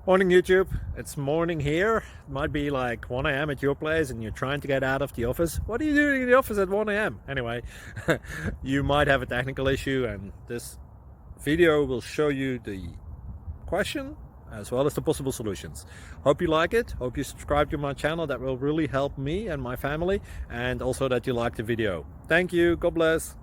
Morning YouTube, it's morning here. It might be like 1 a.m. at your place and you're trying to get out of the office. What are you doing in the office at 1 a.m.? Anyway, you might have a technical issue and this video will show you the question as well as the possible solutions. Hope you like it, hope you subscribe to my channel. That will really help me and my family, and also that you like the video. Thank you, God bless.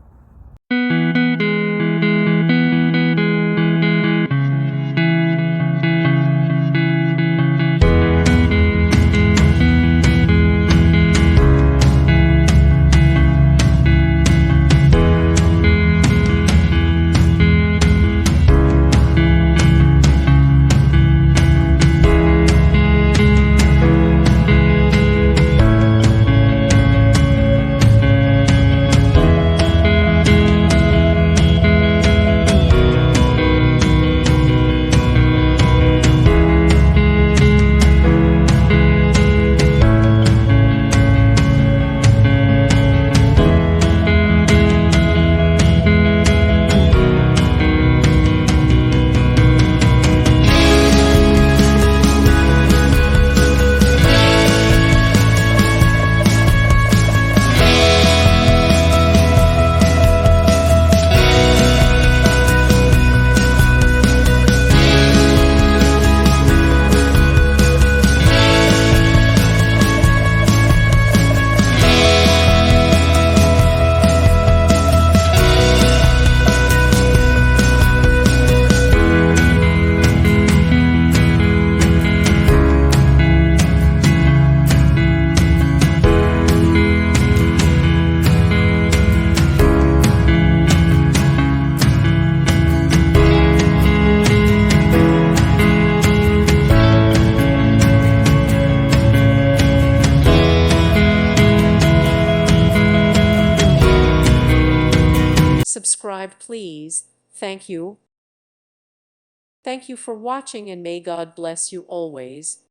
Subscribe, please. Thank you. Thank you for watching, and may God bless you always.